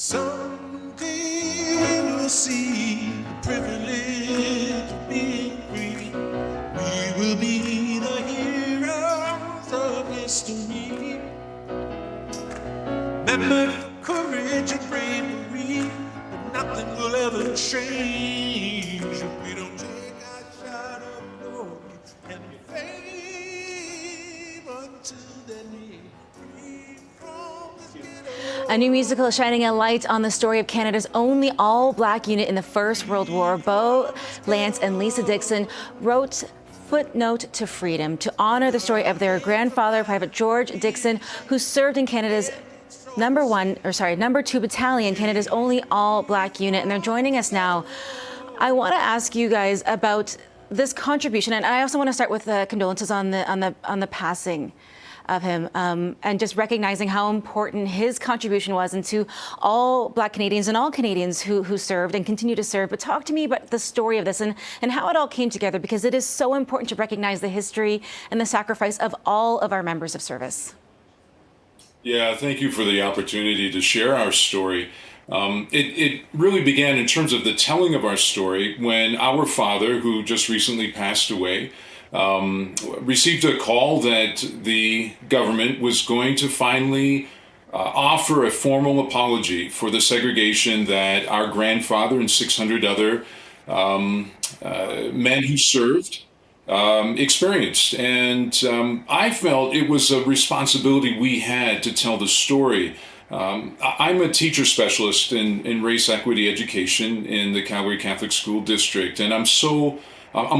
Someday we'll see the privilege of being free. We will be the heroes of history. Remember courage and bravery, but nothing will ever change if we don't take our shot of glory and fame until then we free from this ghetto. A new musical shining a light on the story of Canada's only all-black unit in the First World War. Bo Lance and Lisa Dixon wrote Footnote to Freedom to honor the story of their grandfather, Private George Dixon, who served in Canada's number 2 Battalion, Canada's only all-black unit. And they're joining us now. I want to ask you guys about this contribution, and I also want to start with condolences on the passing of him, and just recognizing how important his contribution was, and to all Black Canadians and all Canadians who served and continue to serve. But talk to me about the story of this and how it all came together, because it is so important to recognize the history and the sacrifice of all of our members of service. Yeah, thank you for the opportunity to share our story. It really began in terms of the telling of our story when our father, who just recently passed away, received a call that the government was going to finally offer a formal apology for the segregation that our grandfather and 600 other men who served experienced. And I felt it was a responsibility we had to tell the story. I'm a teacher specialist in race equity education in the Calgary Catholic School District, and I'm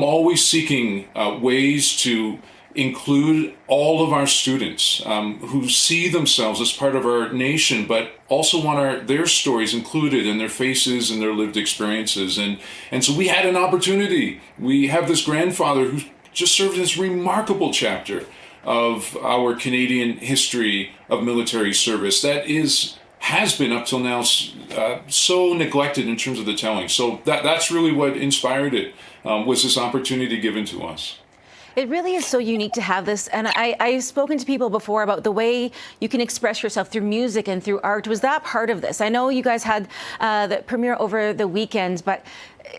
always seeking ways to include all of our students who see themselves as part of our nation, but also want their stories included in their faces and their lived experiences. And so we had an opportunity. We have this grandfather who just served in this remarkable chapter of our Canadian history of military service that has been up till now so neglected in terms of the telling. So that's really what inspired it, was this opportunity given to us. It really is so unique to have this. And I've spoken to people before about the way you can express yourself through music and through art. Was that part of this? I know you guys had the premiere over the weekend, but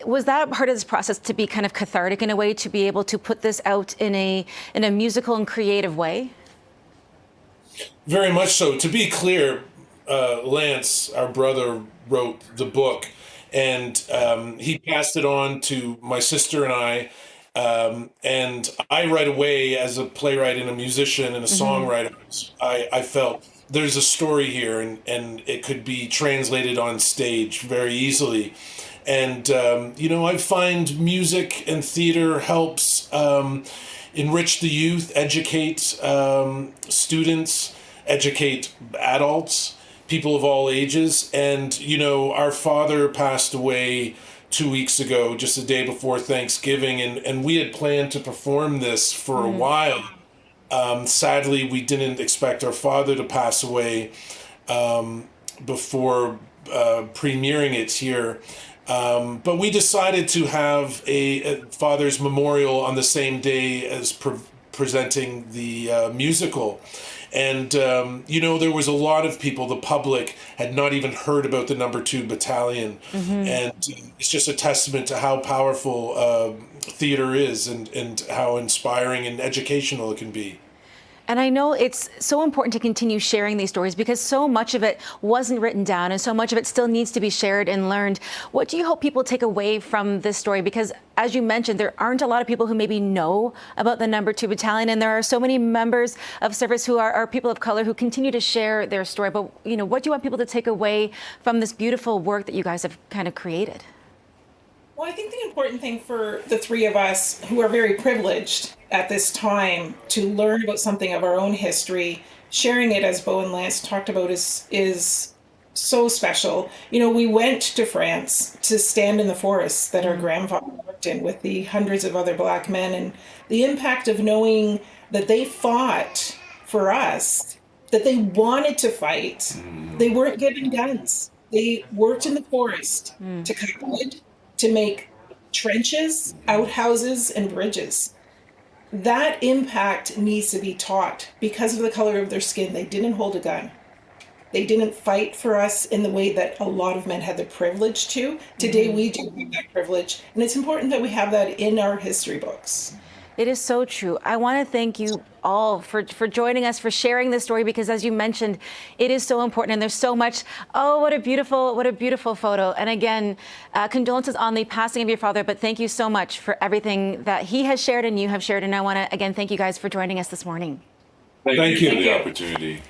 was that part of this process to be kind of cathartic in a way, to be able to put this out in a musical and creative way? Very much so. To be clear, Lance, our brother, wrote the book, and he passed it on to my sister and I. And I right away, as a playwright and a musician and a songwriter, I felt there's a story here, and it could be translated on stage very easily. And, I find music and theater helps enrich the youth, educate students, educate adults, people of all ages. And, our father passed away 2 weeks ago, just the day before Thanksgiving, and we had planned to perform this for a while. Sadly, we didn't expect our father to pass away before premiering it here. But we decided to have a father's memorial on the same day as presenting the musical. And, there was a lot of people, the public had not even heard about the number 2 Battalion. And it's just a testament to how powerful theater is, and how inspiring and educational it can be. And I know it's so important to continue sharing these stories, because so much of it wasn't written down and so much of it still needs to be shared and learned. What do you hope people take away from this story? Because as you mentioned, there aren't a lot of people who maybe know about the number 2 Battalion, and there are so many members of service who are people of color who continue to share their story. But, what do you want people to take away from this beautiful work that you guys have kind of created? Well, I think the important thing for the three of us who are very privileged at this time to learn about something of our own history, sharing it, as Bo and Lance talked about, is so special. We went to France to stand in the forests that our grandfather worked in with the hundreds of other Black men, and the impact of knowing that they fought for us, that they wanted to fight. They weren't given guns. They worked in the forest to cut wood, to make trenches, outhouses, and bridges. That impact needs to be taught because of the color of their skin. They didn't hold a gun. They didn't fight for us in the way that a lot of men had the privilege to. Today, we do have that privilege, and it's important that we have that in our history books. It is so true. I want to thank you all for joining us, for sharing this story, because as you mentioned, it is so important and there's so much. Oh, what a beautiful photo. And again, condolences on the passing of your father, but thank you so much for everything that he has shared and you have shared. And I want to, again, thank you guys for joining us this morning. Thank you for Thank the you. opportunity.